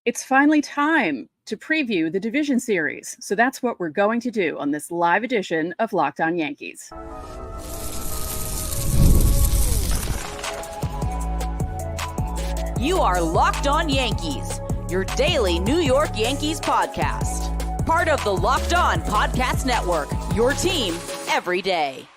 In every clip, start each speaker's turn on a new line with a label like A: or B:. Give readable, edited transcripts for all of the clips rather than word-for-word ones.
A: It's finally time to preview the Division Series. So that's what we're going to do on this live edition of Locked On Yankees.
B: You are Locked On Yankees, your daily New York Yankees podcast. Part of the Locked On Podcast Network, your team every day.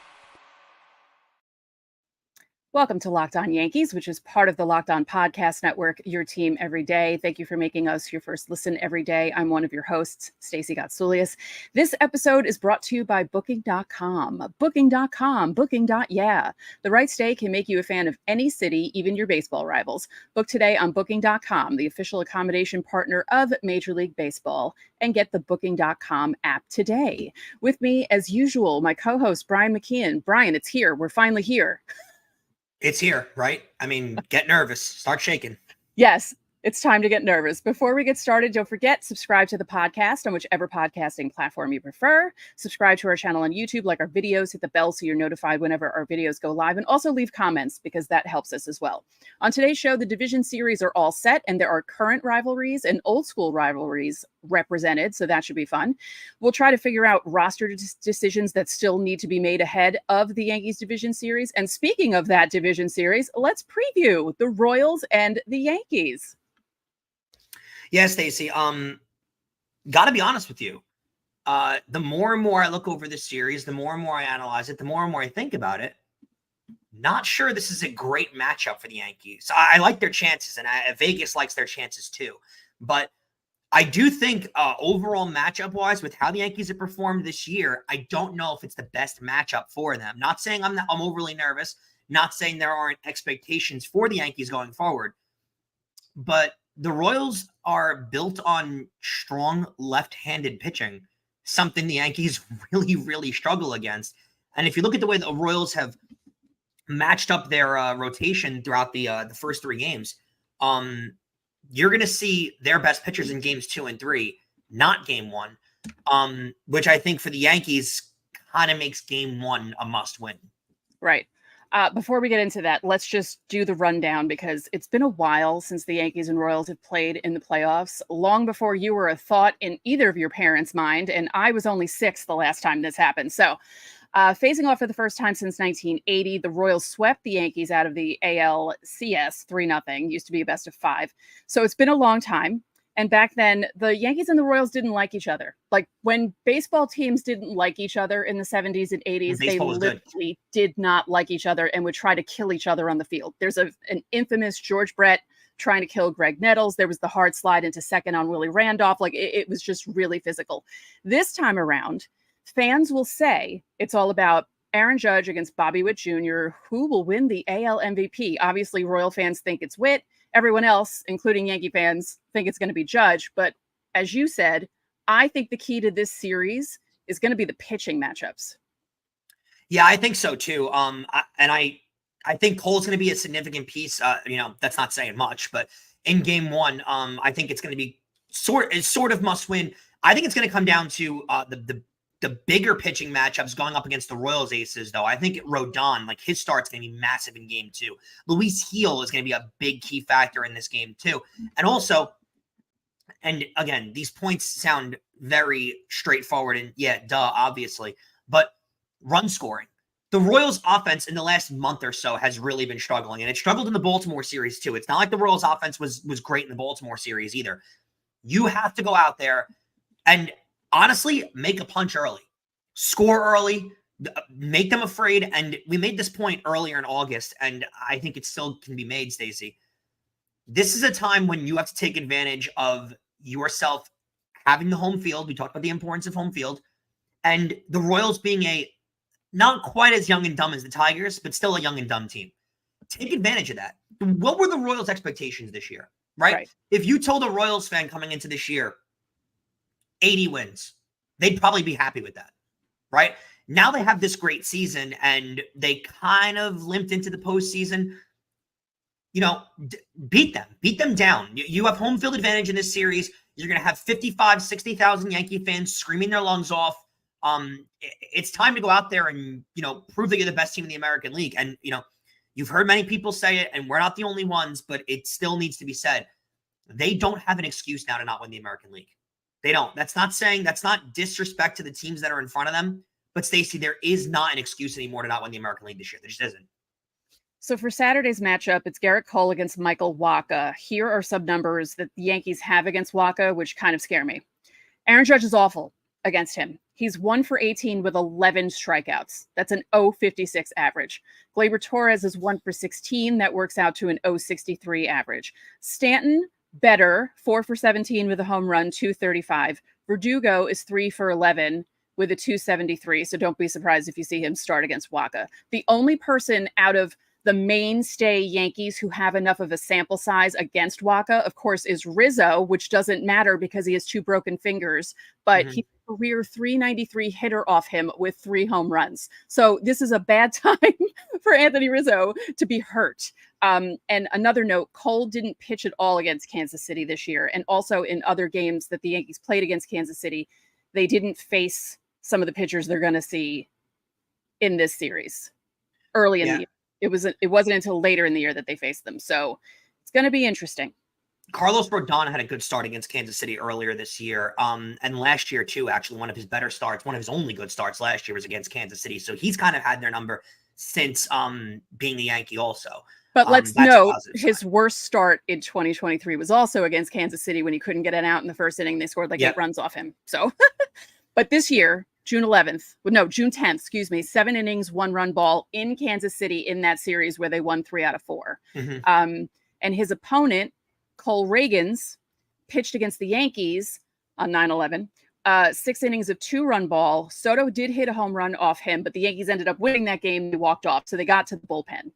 A: Welcome to Locked On Yankees, which is part of the Locked On Podcast Network, your team every day. Thank you for making us your first listen every day. I'm one of your hosts, Stacey Gotsulias. This episode is brought to you by Booking.com. Booking.com, Booking.yeah. The right stay can make you a fan of any city, even your baseball rivals. Book today on Booking.com, the official accommodation partner of Major League Baseball, and get the Booking.com app today. With me, as usual, my co-host, Brian McKeon. Brian, it's here. We're finally here.
C: It's here, right? I mean, get nervous, start shaking.
A: Yes, it's time to get nervous. Before we get started, don't forget, subscribe to the podcast on whichever podcasting platform you prefer. Subscribe to our channel on YouTube, like our videos, hit the bell so you're notified whenever our videos go live, and also leave comments because that helps us as well. On today's show, the Division Series are all set, and there are current rivalries and old school rivalries represented, so that should be fun. We'll try to figure out roster decisions that still need to be made ahead of the Yankees Division Series. And speaking of that Division Series, let's preview the Royals and the Yankees.
C: Yeah, Stacey, got to be honest with you. The more and more I look over this series, the more and more I analyze it, the more and more I think about it, not sure this is a great matchup for the Yankees. I like their chances, and Vegas likes their chances too. But I do think overall matchup-wise, with how the Yankees have performed this year, I don't know if it's the best matchup for them. Not saying I'm overly nervous, not saying there aren't expectations for the Yankees going forward, but the Royals are built on strong left-handed pitching, something the Yankees really, really struggle against. And if you look at the way the Royals have matched up their rotation throughout the first three games, you're going to see their best pitchers in games 2 and 3, not game 1, which I think for the Yankees kind of makes game 1 a must-win.
A: Right. Before we get into that, let's just do the rundown because it's been a while since the Yankees and Royals have played in the playoffs, long before you were a thought in either of your parents' mind, and I was only 6 the last time this happened. So facing off for the first time since 1980, the Royals swept the Yankees out of the ALCS 3-0, used to be a best of 5. So it's been a long time. And back then, the Yankees and the Royals didn't like each other. Like when baseball teams didn't like each other in the 70s and 80s, they literally did not like each other and would try to kill each other on the field. There's an infamous George Brett trying to kill Greg Nettles. There was the hard slide into second on Willie Randolph. Like it was just really physical. This time around, fans will say it's all about Aaron Judge against Bobby Witt Jr. Who will win the AL MVP? Obviously, Royal fans think it's Witt. Everyone else, including Yankee fans, think it's going to be Judge. But as you said, I think the key to this series is going to be the pitching matchups.
C: Yeah, I think so too. I think Cole's going to be a significant piece. That's not saying much, but in game 1, I think it's going to be sort of must win. I think it's going to come down to the bigger pitching matchups going up against the Royals aces, though. I think Rodon, like his start's going to be massive in game 2. Luis Gil is going to be a big key factor in this game too. And also, and again, these points sound very straightforward and obviously, but run scoring. The Royals offense in the last month or so has really been struggling, and it struggled in the Baltimore series too. It's not like the Royals offense was great in the Baltimore series either. You have to go out there and honestly, make a punch early, score early, make them afraid. And we made this point earlier in August, and I think it still can be made, Stacey. This is a time when you have to take advantage of yourself having the home field. We talked about the importance of home field, and the Royals being a not quite as young and dumb as the Tigers, but still a young and dumb team. Take advantage of that. What were the Royals' expectations this year, right? If you told a Royals fan coming into this year, 80 wins, they'd probably be happy with that, right? Now they have this great season, and they kind of limped into the postseason. Beat them down. You have home field advantage in this series. You're going to have 55, 60,000 Yankee fans screaming their lungs off. It's time to go out there and, prove that you're the best team in the American League. And, you've heard many people say it, and we're not the only ones, but it still needs to be said. They don't have an excuse now to not win the American League. They don't. That's not disrespect to the teams that are in front of them. But Stacey, there is not an excuse anymore to not win the American League this year. There just isn't.
A: So for Saturday's matchup, it's Garrett Cole against Michael Wacha. Here are some numbers that the Yankees have against Wacha, which kind of scare me. Aaron Judge is awful against him. He's 1 for 18 with 11 strikeouts. That's an 0.56 average. Gleyber Torres is 1 for 16. That works out to an 0.63 average. Stanton, better, 4 for 17 with a home run, 235. Verdugo is 3 for 11 with a 273. So don't be surprised if you see him start against Wacha. The only person out of the mainstay Yankees who have enough of a sample size against Wacha, of course, is Rizzo, which doesn't matter because he has 2 broken fingers, but he's a career 393 hitter off him with 3 home runs. So this is a bad time for Anthony Rizzo to be hurt. And another note, Cole didn't pitch at all against Kansas City this year. And also in other games that the Yankees played against Kansas City, they didn't face some of the pitchers they're going to see in this series early in the year. It wasn't until later in the year that they faced them. So it's going to be interesting.
C: Carlos Rodon had a good start against Kansas City earlier this year. And last year too, actually one of his better starts, one of his only good starts last year was against Kansas City. So he's kind of had their number since being the Yankee also.
A: But let's note his worst start in 2023 was also against Kansas City when he couldn't get it out in the first inning. They scored like 8 runs off him. So, but this year, June 10th, 7 innings, 1 run ball in Kansas City in that series where they won 3 out of 4. And his opponent, Cole Reagans, pitched against the Yankees on 9/11. 6 innings of 2-run ball. Soto did hit a home run off him, but the Yankees ended up winning that game. They walked off, so they got to the bullpen.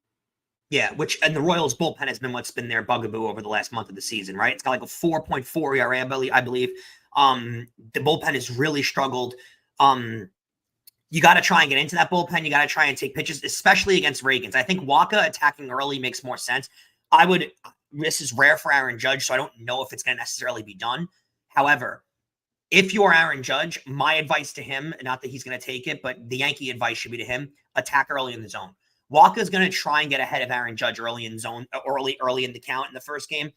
C: Yeah, and the Royals bullpen has been what's been their bugaboo over the last month of the season, right? It's got like a 4.4 ERA, I believe. The bullpen has really struggled. You got to try and get into that bullpen. You got to try and take pitches, especially against Reagans. I think Wacha attacking early makes more sense. This is rare for Aaron Judge, so I don't know if it's going to necessarily be done. However, if you're Aaron Judge, my advice to him, not that he's going to take it, but the Yankee advice should be to him, attack early in the zone. Wacha is going to try and get ahead of Aaron Judge early in the count in the first game.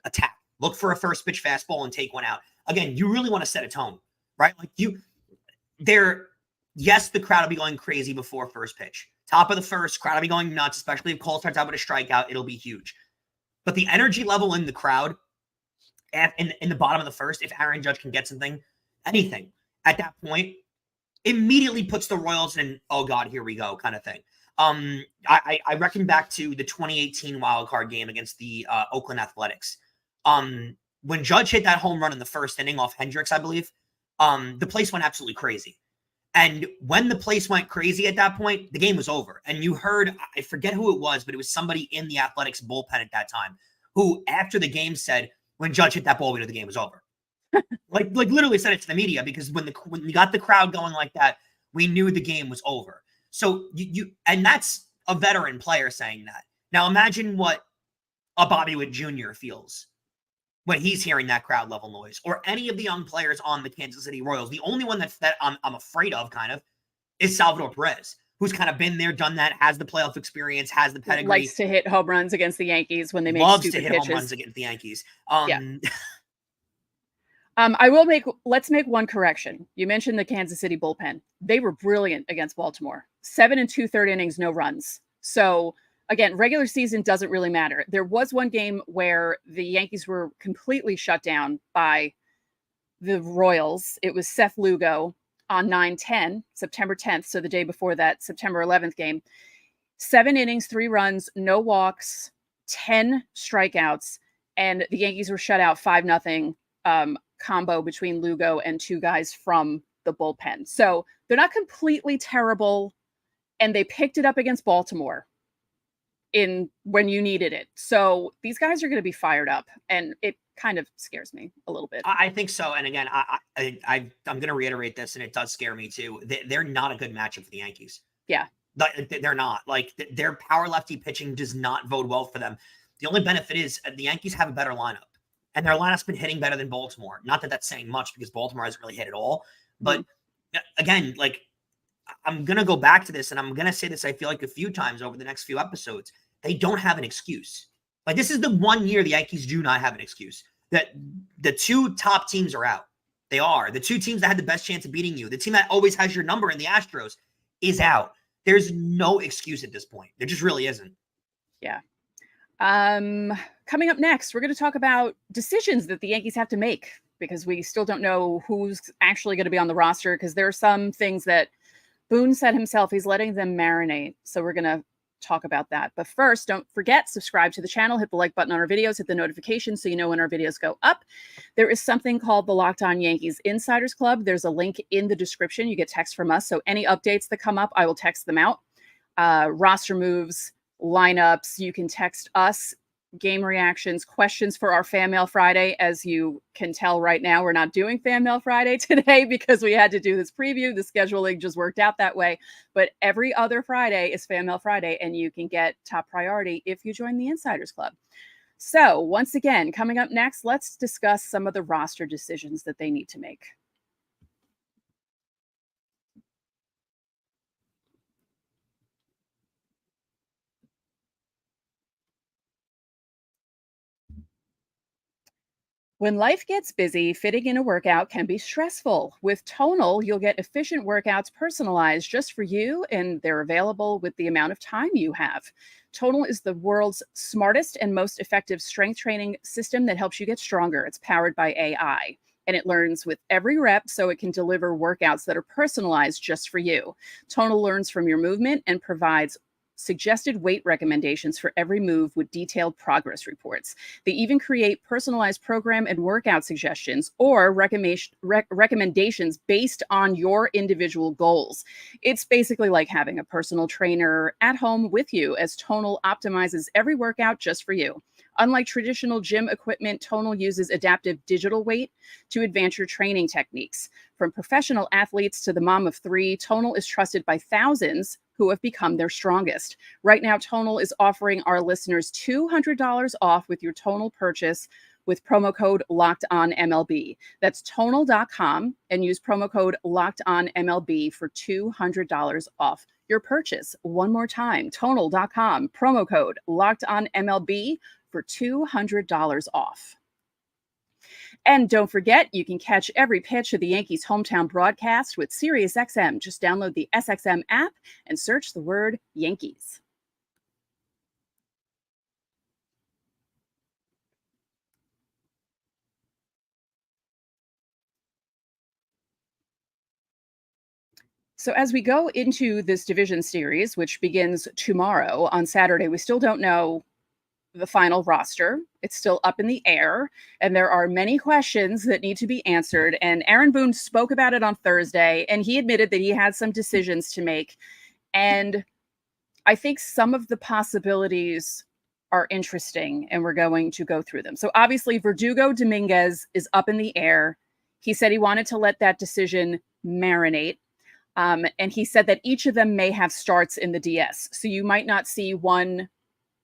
C: Attack. Look for a first pitch fastball and take one out. Again, you really want to set a tone, right? Yes, the crowd will be going crazy before first pitch. Top of the first, crowd will be going nuts, especially if Cole starts out with a strikeout. It'll be huge. But the energy level in the crowd in the bottom of the first, if Aaron Judge can get anything at that point, immediately puts the Royals in, oh God, here we go kind of thing. I reckon back to the 2018 wildcard game against the Oakland Athletics. When Judge hit that home run in the first inning off Hendricks, I believe, the place went absolutely crazy. And when the place went crazy at that point, the game was over. And you heard, I forget who it was, but it was somebody in the Athletics bullpen at that time who, after the game, said, when Judge hit that ball, we knew the game was over. like literally said it to the media, because when you got the crowd going like that, we knew the game was over. So and that's a veteran player saying that. Now imagine what a Bobby Witt Jr. feels when he's hearing that crowd level noise, or any of the young players on the Kansas City Royals. The only one that I'm afraid of kind of is Salvador Perez, who's kind of been there, done that, has the playoff experience, has the pedigree.
A: Likes to hit home runs against the Yankees when they make
C: Loves
A: stupid
C: to hit
A: pitches.
C: home runs against the Yankees.
A: Let's make one correction. You mentioned the Kansas City bullpen. They were brilliant against Baltimore. 7 2/3 innings, no runs. So again, regular season doesn't really matter. There was one game where the Yankees were completely shut down by the Royals. It was Seth Lugo on 9/10, September 10th. So the day before that September 11th game. 7 innings, 3 runs, no walks, 10 strikeouts, and the Yankees were shut out 5-0. Combo between Lugo and 2 guys from the bullpen. So they're not completely terrible, and they picked it up against Baltimore when you needed it. So these guys are going to be fired up, and it kind of scares me a little bit.
C: I think so. And again, I'm going to reiterate this, and it does scare me too. They're not a good matchup for the Yankees.
A: Yeah.
C: They're not. Like, their power lefty pitching does not bode well for them. The only benefit is the Yankees have a better lineup. And their lineup's been hitting better than Baltimore. Not that that's saying much, because Baltimore hasn't really hit at all. But again, like, I'm going to go back to this, and I'm going to say this, I feel like, a few times over the next few episodes. They don't have an excuse. Like, this is the one year the Yankees do not have an excuse. That the two top teams are out. They are. The two teams that had the best chance of beating you, the team that always has your number in the Astros, is out. There's no excuse at this point. There just really isn't.
A: Yeah. Coming up next, we're going to talk about decisions that the Yankees have to make, because we still don't know who's actually going to be on the roster, because there are some things that Boone said himself, he's letting them marinate. So we're going to talk about that. But first, don't forget, subscribe to the channel, hit the like button on our videos, hit the notification so you know when our videos go up. There is something called the Locked On Yankees Insiders Club. There's a link in the description. You get text from us. So any updates that come up, I will text them out. Roster moves, lineups, you can text us, game reactions, questions for our Fan Mail Friday. As you can tell right now, we're not doing Fan Mail Friday today because we had to do this preview. The scheduling just worked out that way. But every other Friday is Fan Mail Friday, and you can get top priority if you join the Insiders Club. So once again, coming up next, let's discuss some of the roster decisions that they need to make. When life gets busy, fitting in a workout can be stressful. With Tonal, you'll get efficient workouts personalized just for you, and they're available with the amount of time you have. Tonal is the world's smartest and most effective strength training system that helps you get stronger. It's powered by AI, and it learns with every rep, so it can deliver workouts that are personalized just for you. Tonal learns from your movement and provides suggested weight recommendations for every move with detailed progress reports. They even create personalized program and workout suggestions or recommendations based on your individual goals. It's basically like having a personal trainer at home with you, as Tonal optimizes every workout just for you. Unlike traditional gym equipment, Tonal uses adaptive digital weight to advance your training techniques. From professional athletes to the mom of three, Tonal is trusted by thousands who have become their strongest. Right now, Tonal is offering our listeners $200 off with your Tonal purchase with promo code LOCKEDONMLB. That's Tonal.com, and use promo code LOCKEDONMLB for $200 off your purchase. One more time, Tonal.com, promo code LOCKEDONMLB for $200 off. And don't forget, you can catch every pitch of the Yankees' hometown broadcast with SiriusXM. Just download the SXM app and search the word Yankees. So as we go into this division series, which begins tomorrow on Saturday, we still don't know the final roster. It's still up in the air, and there are many questions that need to be answered. And Aaron Boone spoke about it on Thursday, and he admitted that he had some decisions to make. And I think some of the possibilities are interesting, and we're going to go through them. So obviously, Verdugo Dominguez is up in the air. He said he wanted to let that decision marinate. And he said that each of them may have starts in the DS. So you might not see one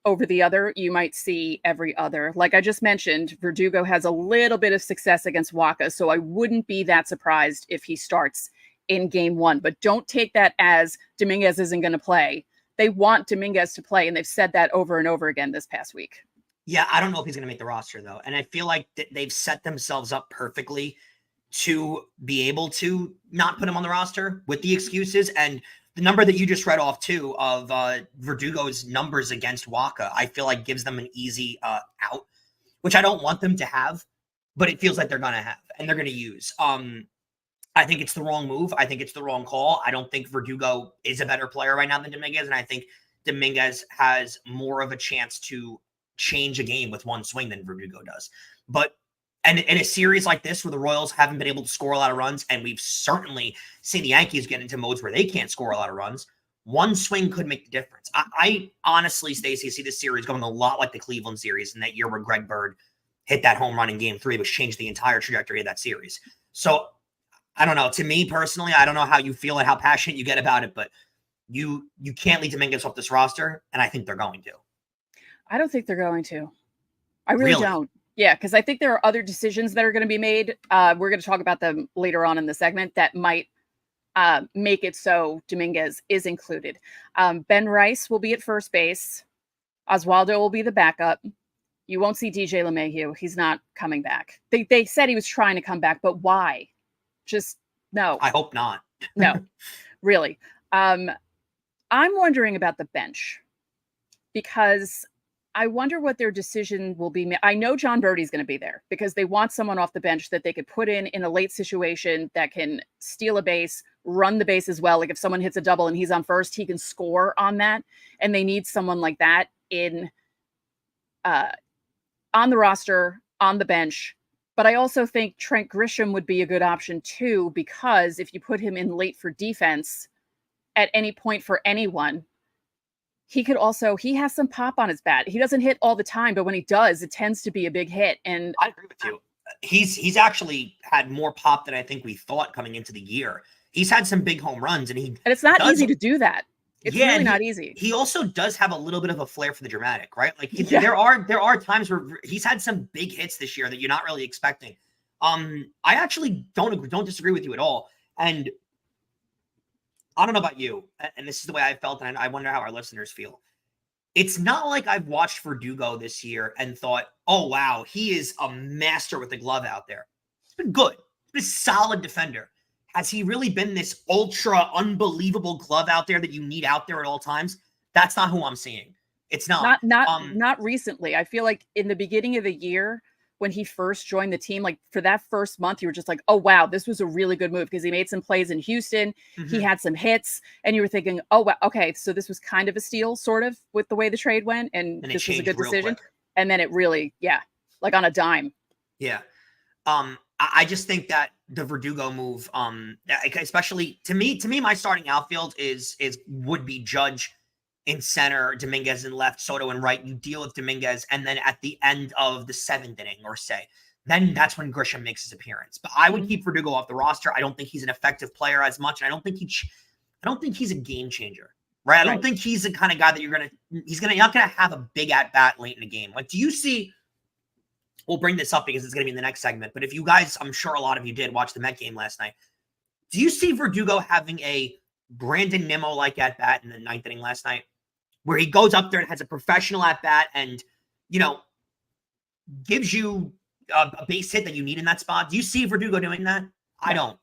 A: over the other, you might see every other. Like I just mentioned, Verdugo has a little bit of success against Waka, so I wouldn't be that surprised if he starts in game one. But don't take that as Dominguez isn't going to play. They want Dominguez to play, and they've said that over and over again this past week.
C: Yeah, I don't know if he's going to make the roster, though. And I feel like they've set themselves up perfectly to be able to not put him on the roster with the excuses. And the number that you just read off, too, of Verdugo's numbers against Waka, I feel like gives them an easy out, which I don't want them to have, but it feels like they're going to have and they're going to use. I think it's the wrong move. I think it's the wrong call. I don't think Verdugo is a better player right now than Dominguez, and I think Dominguez has more of a chance to change a game with one swing than Verdugo does. But and in a series like this where the Royals haven't been able to score a lot of runs, and we've certainly seen the Yankees get into modes where they can't score a lot of runs, one swing could make the difference. I honestly, Stacey, see this series going a lot like the Cleveland series in that year where Greg Bird hit that home run in game 3, which changed the entire trajectory of that series. So I don't know. To me personally, I don't know how you feel and how passionate you get about it, but you can't leave Dominguez off this roster, and I think they're going to.
A: I don't think they're going to. I really don't. Yeah, because I think there are other decisions that are going to be made. We're going to talk about them later on in the segment that might make it so Dominguez is included. Ben Rice will be at first base. Oswaldo will be the backup. You won't see DJ LeMahieu. He's not coming back. They said he was trying to come back, but why? Just no.
C: I hope not.
A: No, really. I'm wondering about the bench because I wonder what their decision will be. I know John Birdie's going to be there because they want someone off the bench that they could put in a late situation that can steal a base, run the base as well. Like if someone hits a double and he's on first, he can score on that. And they need someone like that on the roster, on the bench. But I also think Trent Grisham would be a good option too, because if you put him in late for defense at any point for anyone, he has some pop on his bat. He doesn't hit all the time, but when he does, it tends to be a big hit. And
C: I agree with you. He's actually had more pop than I think we thought coming into the year. He's had some big home runs, and
A: it's not easy to do that. It's really not easy.
C: He also does have a little bit of a flair for the dramatic, right? Like there are times where he's had some big hits this year that you're not really expecting. I actually don't disagree with you at all. And I don't know about you, and this is the way I felt, and I wonder how our listeners feel. It's not like I've watched Verdugo this year and thought, oh, wow, he is a master with the glove out there. He's been good. He's been a solid defender. Has he really been this ultra unbelievable glove out there that you need out there at all times? That's not who I'm seeing. It's not.
A: Not recently. I feel like in the beginning of the year, when he first joined the team, like for that first month, you were just like, oh, wow, this was a really good move because he made some plays in Houston. Mm-hmm. He had some hits and you were thinking, oh, wow, okay, so this was kind of a steal sort of with the way the trade went. And this was a good decision. Quick. And then it really, like on a dime.
C: Yeah. I just think that the Verdugo move, especially to me, my starting outfield would be Judge in center, Dominguez in left, Soto in right. You deal with Dominguez, and then at the end of the 7th inning, or then that's when Grisham makes his appearance. But I would keep Verdugo off the roster. I don't think he's an effective player as much, and I don't think he's a game changer, right? I don't think he's the kind of guy that you're not gonna have a big at bat late in the game. Like, do you see? We'll bring this up because it's gonna be in the next segment. But if you guys, I'm sure a lot of you did watch the Met game last night. Do you see Verdugo having a Brandon Nimmo-like at bat in the 9th inning last night, where he goes up there and has a professional at bat and, gives you a base hit that you need in that spot? Do you see Verdugo doing that? I don't.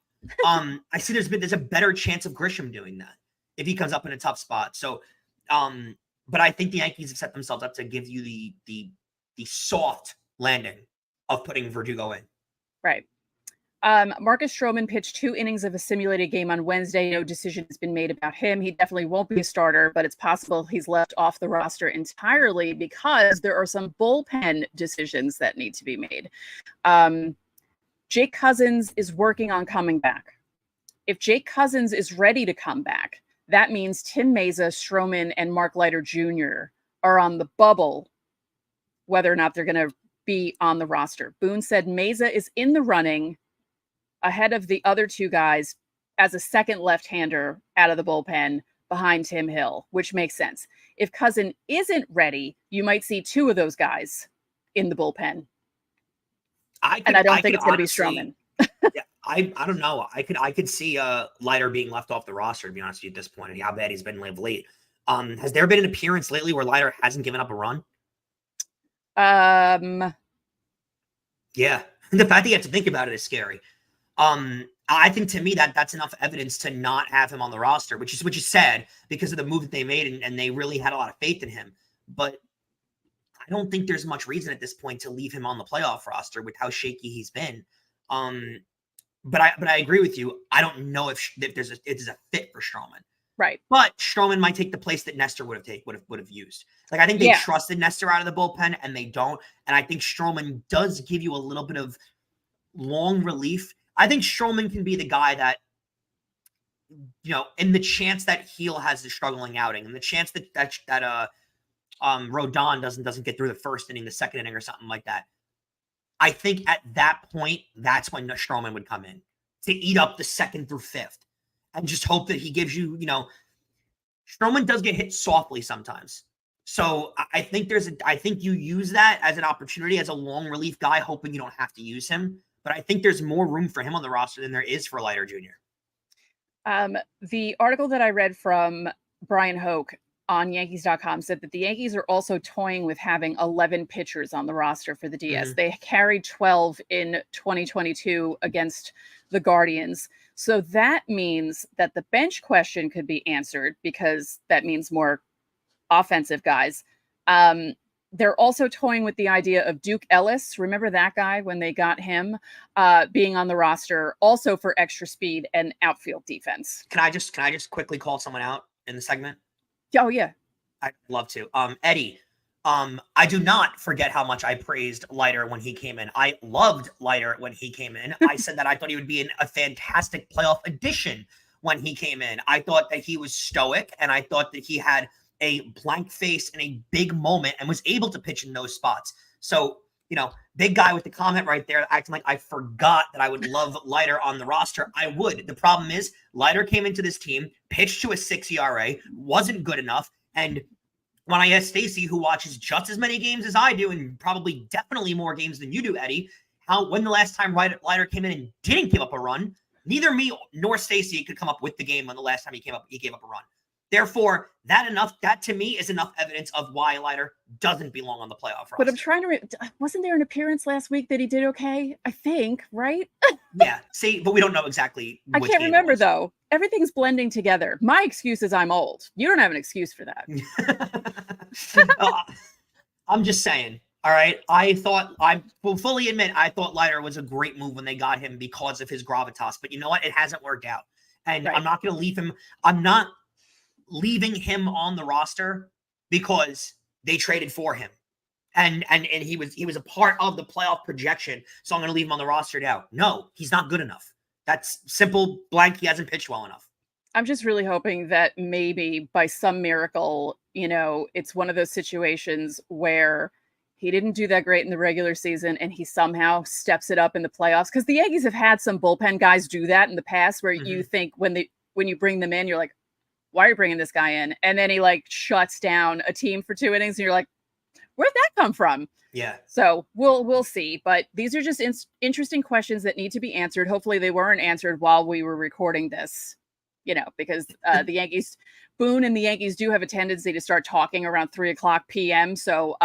C: I see there's a better chance of Grisham doing that if he comes up in a tough spot. So, but I think the Yankees have set themselves up to give you the soft landing of putting Verdugo in.
A: Right. Marcus Stroman pitched 2 innings of a simulated game on Wednesday. No decision has been made about him. He definitely won't be a starter, but it's possible he's left off the roster entirely because there are some bullpen decisions that need to be made. Jake Cousins is working on coming back. If Jake Cousins is ready to come back, that means Tim Meza, Stroman, and Mark Leiter Jr. are on the bubble, whether or not they're going to be on the roster. Boone said Meza is in the running ahead of the other 2 guys as a second left-hander out of the bullpen behind Tim Hill, which makes sense. If Cousin isn't ready, you might see 2 of those guys in the bullpen. I don't think it's going to be Stroman.
C: Yeah, I don't know. I could see Leiter being left off the roster, to be honest with you, at this point, and how bad he's been of late. Has there been an appearance lately where Leiter hasn't given up a run? Yeah. The fact that you have to think about it is scary. I think to me that's enough evidence to not have him on the roster, which is sad because of the move that they made and they really had a lot of faith in him. But I don't think there's much reason at this point to leave him on the playoff roster with how shaky he's been. But I agree with you. I don't know if it's a fit for Stroman.
A: Right.
C: But Stroman might take the place that Nestor would have used. Like, I think they trusted Nestor out of the bullpen and they don't. And I think Stroman does give you a little bit of long relief. I think Stroman can be the guy that, in the chance that Heel has a struggling outing and the chance that Rodon doesn't get through the 1st inning, the 2nd inning or something like that. I think at that point, that's when Stroman would come in to eat up the 2nd through 5th and just hope that he gives you, Stroman does get hit softly sometimes. So I think you use that as an opportunity as a long relief guy, hoping you don't have to use him. But I think there's more room for him on the roster than there is for Leiter Jr.
A: The article that I read from Brian Hoke on Yankees.com said that the Yankees are also toying with having 11 pitchers on the roster for the DS. They carried 12 in 2022 against the Guardians. So that means that the bench question could be answered because that means more offensive guys. They're also toying with the idea of Duke Ellis. Remember that guy when they got him being on the roster also for extra speed and outfield defense.
C: Can I just quickly call someone out in the segment?
A: Oh, yeah.
C: I'd love to. Eddie, I do not forget how much I praised Leiter when he came in. I loved Leiter when he came in. I said that I thought he would be a fantastic playoff addition when he came in. I thought that he was stoic, and I thought that he had a blank face in a big moment and was able to pitch in those spots. So, big guy with the comment right there, acting like I forgot that I would love Leiter on the roster. I would. The problem is Leiter came into this team, pitched to a 6 ERA, wasn't good enough. And when I asked Stacey, who watches just as many games as I do, and probably definitely more games than you do, Eddie, when the last time Leiter came in and didn't give up a run, neither me nor Stacey could come up with the game when the last time he gave up a run. Therefore, that to me is enough evidence of why Leiter doesn't belong on the playoff roster.
A: But I'm trying to wasn't there an appearance last week that he did okay? I think, right?
C: Yeah. See, but we don't know exactly.
A: I can't remember though. Everything's blending together. My excuse is I'm old. You don't have an excuse for that.
C: I'm just saying. All right. I will fully admit I thought Leiter was a great move when they got him because of his gravitas. But you know what? It hasn't worked out. And right. I'm not going to leave him. I'm not leaving him on the roster because they traded for him. And he was a part of the playoff projection. So I'm going to leave him on the roster now. No, he's not good enough. That's simple blank. He hasn't pitched well enough.
A: I'm just really hoping that maybe by some miracle, it's one of those situations where he didn't do that great in the regular season and he somehow steps it up in the playoffs. Because the Yankees have had some bullpen guys do that in the past where you think when you bring them in, you're like, why are you bringing this guy in? And then he shuts down a team for 2 innings and you're like, where'd that come from?
C: Yeah.
A: So we'll see. But these are just interesting questions that need to be answered. Hopefully they weren't answered while we were recording this, because the Yankees, Boone and the Yankees do have a tendency to start talking around 3:00 p.m. So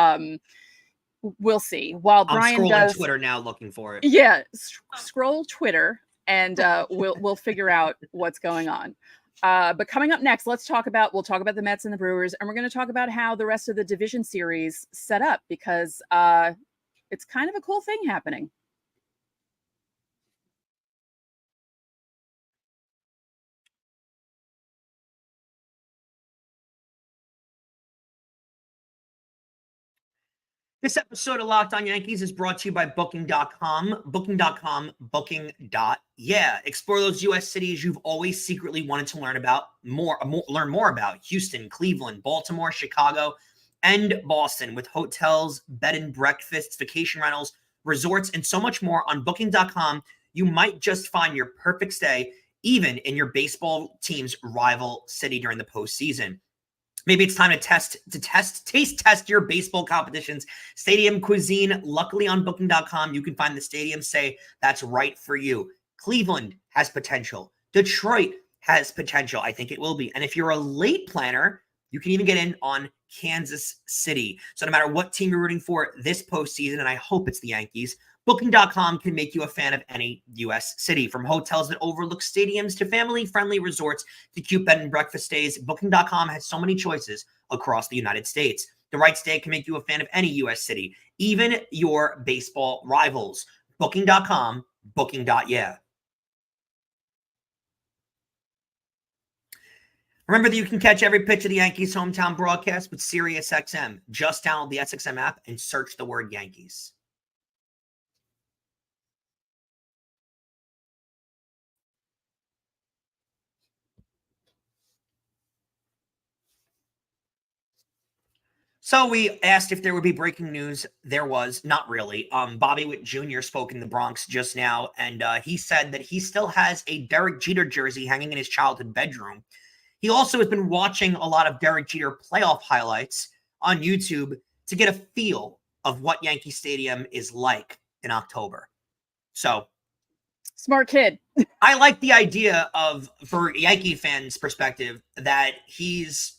A: we'll see. While Brian does
C: Twitter now looking for it.
A: Yeah. Scroll Twitter and we'll figure out what's going on. But coming up next, we'll talk about the Mets and the Brewers, and we're going to talk about how the rest of the division series set up because it's kind of a cool thing happening.
C: This episode of Locked On Yankees is brought to you by Booking.com. Booking.com, booking.yeah. Explore those U.S. cities you've always secretly wanted to learn more about. Houston, Cleveland, Baltimore, Chicago, and Boston with hotels, bed and breakfasts, vacation rentals, resorts, and so much more. On Booking.com, you might just find your perfect stay, even in your baseball team's rival city during the postseason. Maybe it's time to taste test your baseball competition's stadium cuisine. Luckily on Booking.com, you can find the stadium say that's right for you. Cleveland has potential. Detroit has potential. I think it will be. And if you're a late planner, you can even get in on Kansas City. So no matter what team you're rooting for this postseason, and I hope it's the Yankees, Booking.com can make you a fan of any U.S. city. From hotels that overlook stadiums to family-friendly resorts to cute bed and breakfast stays, Booking.com has so many choices across the United States. The right stay can make you a fan of any U.S. city, even your baseball rivals. Booking.com, booking.yeah. Remember that you can catch every pitch of the Yankees hometown broadcast with SiriusXM. Just download the SXM app and search the word Yankees. So we asked if there would be breaking news. There was not really. Bobby Witt Jr. spoke in the Bronx just now, and he said that he still has a Derek Jeter jersey hanging in his childhood bedroom. He also has been watching a lot of Derek Jeter playoff highlights on YouTube to get a feel of what Yankee Stadium is like in October. So,
A: smart kid.
C: I like the idea of, for Yankee fans' perspective, that he's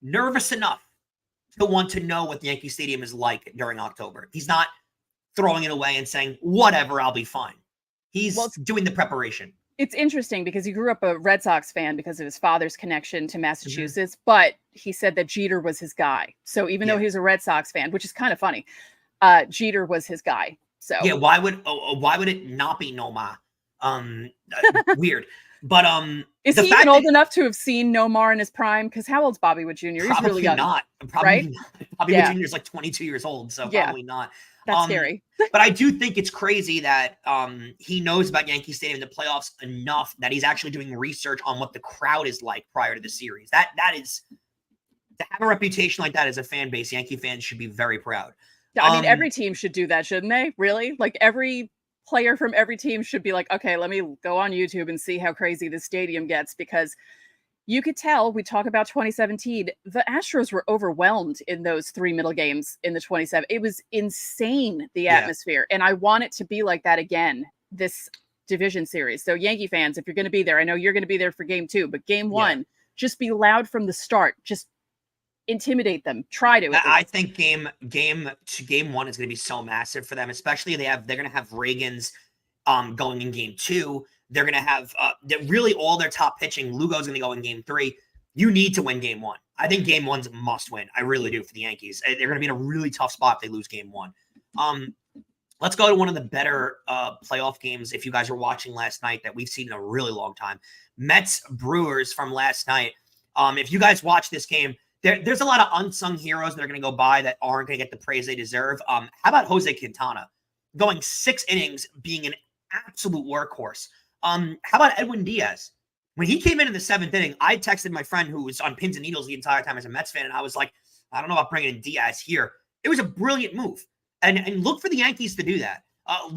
C: nervous enough to want to know what the Yankee Stadium is like during October. He's not throwing it away and saying, whatever, I'll be fine. He's doing the preparation.
A: It's interesting because he grew up a Red Sox fan because of his father's connection to Massachusetts, but he said that Jeter was his guy. So even though he was a Red Sox fan, which is kind of funny, Jeter was his guy. So
C: yeah, why would it not be Nomar? Weird. But
A: is he even old enough to have seen Nomar in his prime? Because how old's Bobby Witt Jr.? He's really young.
C: Probably not. Bobby Witt Jr. is like 22 years old, so probably not.
A: That's scary.
C: But I do think it's crazy that he knows about Yankee Stadium, the playoffs, enough that he's actually doing research on what the crowd is like prior to the series. That is, to have a reputation like that as a fan base, Yankee fans should be very proud.
A: Yeah, I mean, every team should do that, shouldn't they? Really? Like every player from every team should be like, okay, let me go on YouTube and see how crazy the stadium gets, because you could tell, we talk about 2017, the Astros were overwhelmed in those 3 middle games in the 27. It was insane, the atmosphere. And I want it to be like that again, this division series. So Yankee fans, if you're going to be there, I know you're going to be there for game 2, but game 1, just be loud from the start. Just intimidate them. Try to.
C: I think game 1 is going to be so massive for them, especially they're going to have Reagan's going in game 2. They're going to have really all their top pitching. Lugo's going to go in game 3. You need to win game 1. I think game 1's a must win. I really do for the Yankees. They're going to be in a really tough spot if they lose game 1. Let's go to one of the better playoff games, if you guys were watching last night, that we've seen in a really long time. Mets-Brewers from last night. If you guys watch this game, there's a lot of unsung heroes that are going to go by that aren't going to get the praise they deserve. How about Jose Quintana going 6 innings, being an absolute workhorse? How about Edwin Diaz? When he came in the 7th inning, I texted my friend who was on pins and needles the entire time as a Mets fan, and I was like, I don't know about bringing in Diaz here. It was a brilliant move. And look for the Yankees to do that. I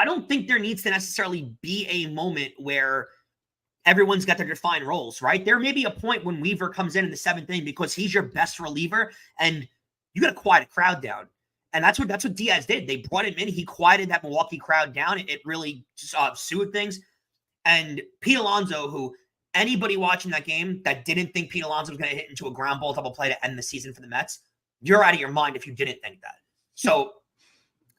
C: don't think there needs to necessarily be a moment where everyone's got their defined roles, right? There may be a point when Weaver comes in the 7th inning because he's your best reliever, and you got to quiet a crowd down. And that's what Diaz did. They brought him in. He quieted that Milwaukee crowd down. It really soothed things. And Pete Alonso, who anybody watching that game that didn't think Pete Alonso was going to hit into a ground ball double play to end the season for the Mets, you're out of your mind if you didn't think that. So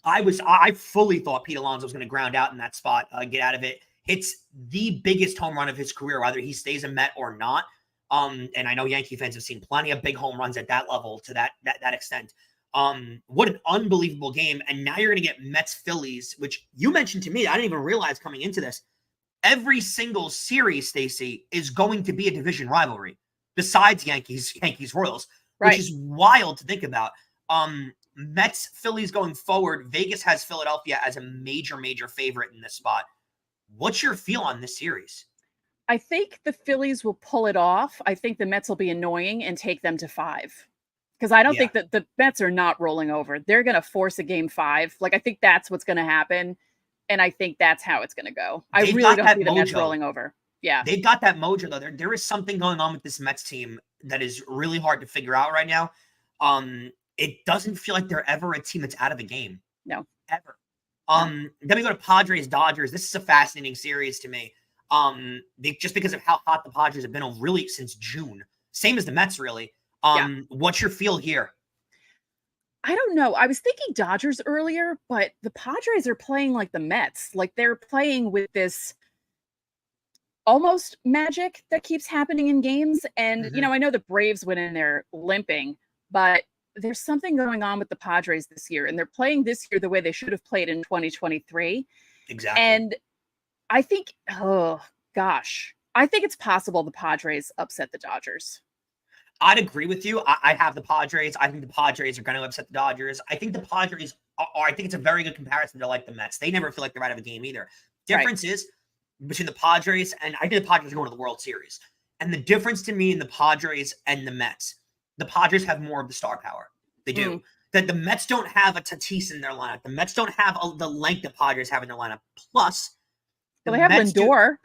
C: I fully thought Pete Alonso was going to ground out in that spot, get out of it. It's the biggest home run of his career, whether he stays a Met or not. And I know Yankee fans have seen plenty of big home runs at that level to that extent. What an unbelievable game. And now you're going to get Mets-Phillies, which you mentioned to me. I didn't even realize coming into this. Every single series, Stacey, is going to be a division rivalry besides Yankees-Royals,
A: right,
C: which is wild to think about. Mets-Phillies going forward. Vegas has Philadelphia as a major favorite in this spot. What's your feel on this series?
A: I think the Phillies will pull it off. I think the Mets will be annoying and take them to 5. Because I don't think that the Mets are not rolling over. They're going to force a game 5. Like, I think that's what's going to happen. And I think that's how it's going to go. I really don't see the Mets rolling over. Yeah.
C: They've got that mojo, though. There is something going on with this Mets team that is really hard to figure out right now. It doesn't feel like they're ever a team that's out of a game.
A: No.
C: Ever. Then we go to Padres-Dodgers. This is a fascinating series to me. Just because of how hot the Padres have been really since June. Same as the Mets, really. What's your feel here?
A: I don't know. I was thinking Dodgers earlier, but the Padres are playing like the Mets. Like, they're playing with this almost magic that keeps happening in games. And, I know the Braves went in there limping, but there's something going on with the Padres this year. And they're playing this year the way they should have played in 2023.
C: Exactly.
A: And I think, I think it's possible the Padres upset the Dodgers.
C: I'd agree with you. I have the Padres. I think the Padres are going to upset the Dodgers. I think the Padres I think it's a very good comparison to like the Mets. They never feel like they're out of a game either. Difference is between the Padres and I think the Padres are going to the World Series. And the difference to me in the Padres and the Mets, the Padres have more of the star power. They do. That the Mets don't have a Tatis in their lineup. The Mets don't have the length that Padres have in their lineup. Plus,
A: they have Lindor.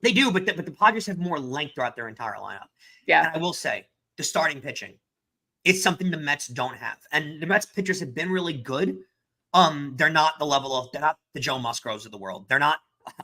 C: They do, but the Padres have more length throughout their entire lineup.
A: Yeah.
C: And I will say, the starting pitching, it's something the Mets don't have. And the Mets pitchers have been really good. They're not they're not the Joe Musgroves of the world. They're not,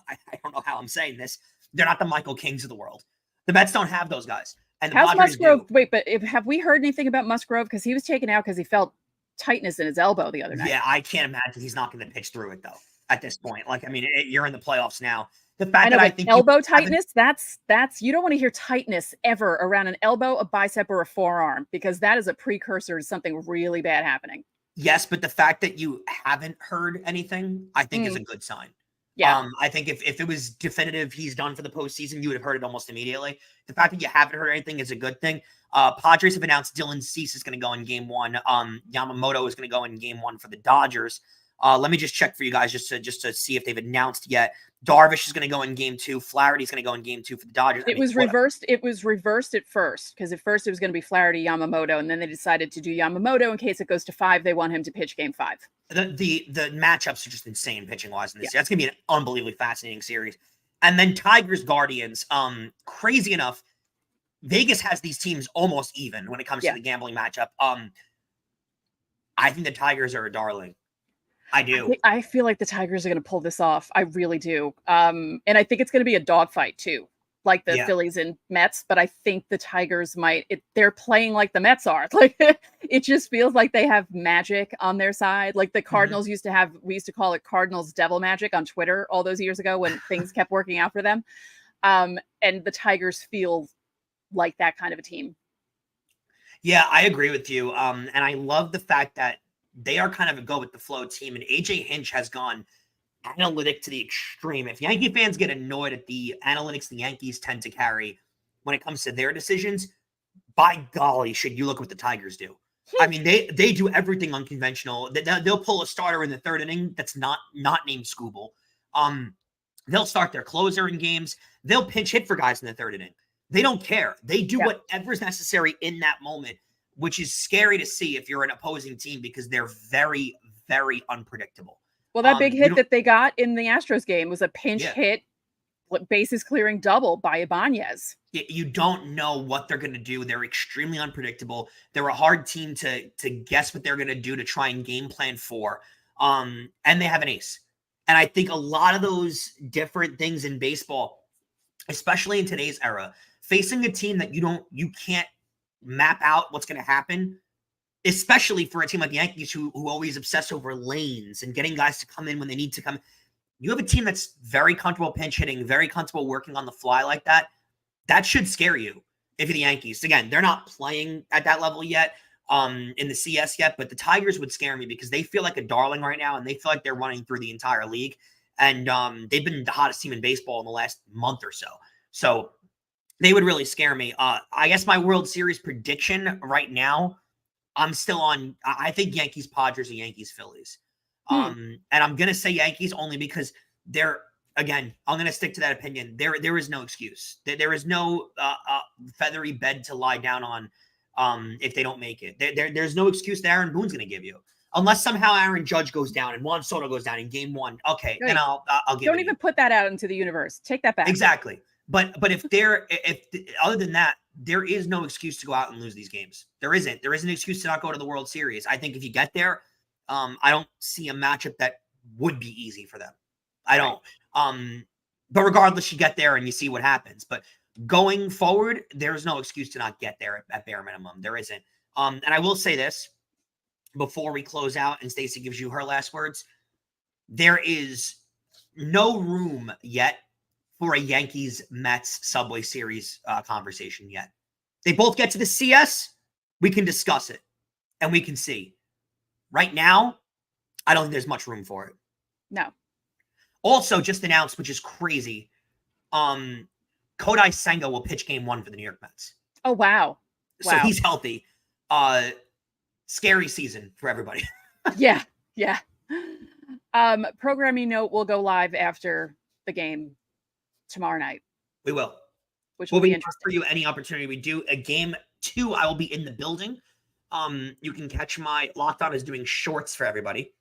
C: I don't know how I'm saying this. They're not the Michael Kings of the world. The Mets don't have those guys. And the
A: How's
C: Padres
A: Musgrove?
C: do.
A: Wait, but have we heard anything about Musgrove? Because he was taken out because he felt tightness in his elbow the other night.
C: Yeah, I can't imagine he's not going to pitch through it though. At this point, like I mean, you're in the playoffs now. The fact that I think
A: elbow tightness, that's you don't want to hear tightness ever around an elbow, a bicep, or a forearm, because that is a precursor to something really bad happening.
C: Yes, but the fact that you haven't heard anything, I think is a good sign.
A: Yeah.
C: I think if it was definitive he's done for the postseason, you would have heard it almost immediately. The fact that you haven't heard anything is a good thing. Padres have announced Dylan Cease is going to go in game 1. Yamamoto is going to go in game 1 for the Dodgers. Let me just check for you guys just to see if they've announced yet. Darvish is going to go in game 2. Flaherty's going to go in game 2 for the Dodgers.
A: It was reversed. It was reversed at first, because at first it was going to be Flaherty, Yamamoto, and then they decided to do Yamamoto in case it goes to 5. They want him to pitch game 5.
C: The matchups are just insane pitching wise in this. That's going to be an unbelievably fascinating series. And then Tigers Guardians. Crazy enough, Vegas has these teams almost even when it comes to the gambling matchup. I think the Tigers are a darling. I do.
A: I feel like the Tigers are going to pull this off. I really do. And I think it's going to be a dogfight too, like the Phillies and Mets. But I think the Tigers might. They're playing like the Mets are. Like it just feels like they have magic on their side. Like the Cardinals used to have. We used to call it Cardinals devil magic on Twitter all those years ago when things kept working out for them. And the Tigers feel like that kind of a team.
C: Yeah, I agree with you. And I love the fact that they are kind of a go with the flow team, and AJ Hinch has gone analytic to the extreme. If Yankee fans get annoyed at the analytics the Yankees tend to carry when it comes to their decisions, by golly, should you look what the Tigers do. I mean, they do everything unconventional. They'll pull a starter in the 3rd inning that's not named Scooble. They'll start their closer in games. They'll pinch hit for guys in the 3rd inning. They don't care. They do whatever's necessary in that moment, which is scary to see if you're an opposing team because they're very, very unpredictable.
A: Well, that big hit that they got in the Astros game was a pinch hit, bases clearing double by Ibanez.
C: You don't know what they're going to do. They're extremely unpredictable. They're a hard team to guess what they're going to do to try and game plan for. And they have an ace. And I think a lot of those different things in baseball, especially in today's era, facing a team that you can't map out what's going to happen, especially for a team like the Yankees who always obsess over lanes and getting guys to come in when they need to come. You have a team that's very comfortable pinch hitting, very comfortable working on the fly like that. That should scare you if you're the Yankees. Again, they're not playing at that level yet in the CS yet, but the Tigers would scare me because they feel like a darling right now, and they feel like they're running through the entire league. And they've been the hottest team in baseball in the last month or so. So they would really scare me. I guess my World Series prediction right now, I'm still on. I think Yankees, Padres, and Yankees, Phillies. And I'm going to say Yankees only because again, I'm going to stick to that opinion. There is no excuse. There is no feathery bed to lie down on if they don't make it. There's no excuse that Aaron Boone's going to give you. Unless somehow Aaron Judge goes down and Juan Soto goes down in game 1. Okay, then I'll give it.
A: Don't even put that out into the universe. Take that back.
C: Exactly. But if other than that, there is no excuse to go out and lose these games. There isn't an excuse to not go to the World Series. I think if you get there, I don't see a matchup that would be easy for them. I don't. But regardless, you get there and you see what happens. But going forward, there's no excuse to not get there at bare minimum. There isn't. And I will say this before we close out and Stacey gives you her last words. There is no room yet for a Yankees-Mets Subway Series conversation yet. They both get to the CS, we can discuss it, and we can see. Right now, I don't think there's much room for it.
A: No.
C: Also, just announced, which is crazy, Kodai Senga will pitch game 1 for the New York Mets.
A: Oh, wow.
C: So he's healthy. Scary season for everybody.
A: Yeah. Programming note, will go live after the game tomorrow night.
C: We will.
A: Which will be interesting
C: for you. Any opportunity we do a game 2, I will be in the building. You can catch my Locked On is doing shorts for everybody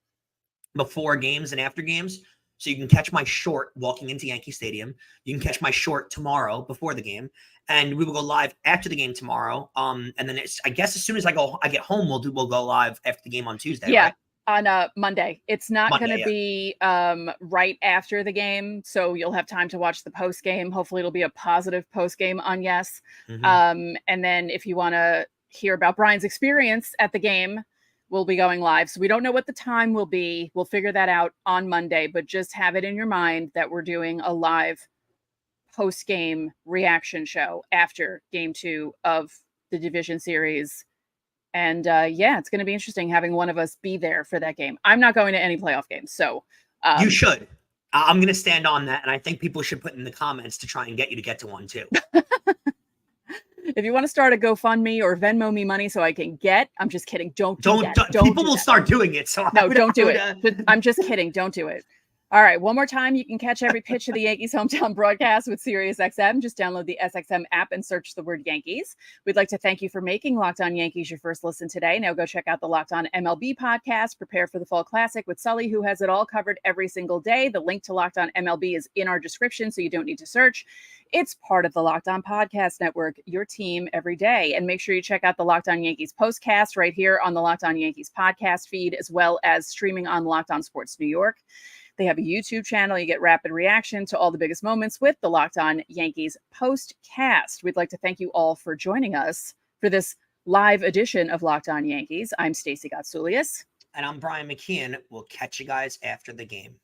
C: before games and after games. So you can catch my short walking into Yankee Stadium. You can catch my short tomorrow before the game, and we will go live after the game tomorrow. And then I guess as soon as I get home, we'll go live after the game on Tuesday.
A: Yeah.
C: Right?
A: On Monday. It's not going to
C: Yeah.
A: be right after the game, so you'll have time to watch the post game. Hopefully it'll be a positive post game on Yes. And then if you want to hear about Brian's experience at the game, we'll be going live. So we don't know what the time will be. We'll figure that out on Monday, but just have it in your mind that we're doing a live post game reaction show after game 2 of the division series. And yeah, it's going to be interesting having one of us be there for that game. I'm not going to any playoff games, so
C: you should. I'm going to stand on that, and I think people should put in the comments to try and get you to get to one too.
A: If you want to start a GoFundMe or Venmo me money so I can get, I'm just kidding. Don't
C: people will start doing it. So
A: no, don't do it. I'm just kidding. Don't do it. All right, one more time. You can catch every pitch of the Yankees hometown broadcast with SiriusXM. Just download the SXM app and search the word Yankees. We'd like to thank you for making Locked On Yankees your first listen today. Now go check out the Locked On MLB podcast. Prepare for the Fall Classic with Sully, who has it all covered every single day. The link to Locked On MLB is in our description, so you don't need to search. It's part of the Locked On Podcast Network, your team every day. And make sure you check out the Locked On Yankees postcast right here on the Locked On Yankees podcast feed, as well as streaming on Locked On Sports New York. They have a YouTube channel. You get rapid reaction to all the biggest moments with the Locked On Yankees postcast. We'd like to thank you all for joining us for this live edition of Locked On Yankees. I'm Stacey Gotsulias.
C: And I'm Brian McKeon. We'll catch you guys after the game.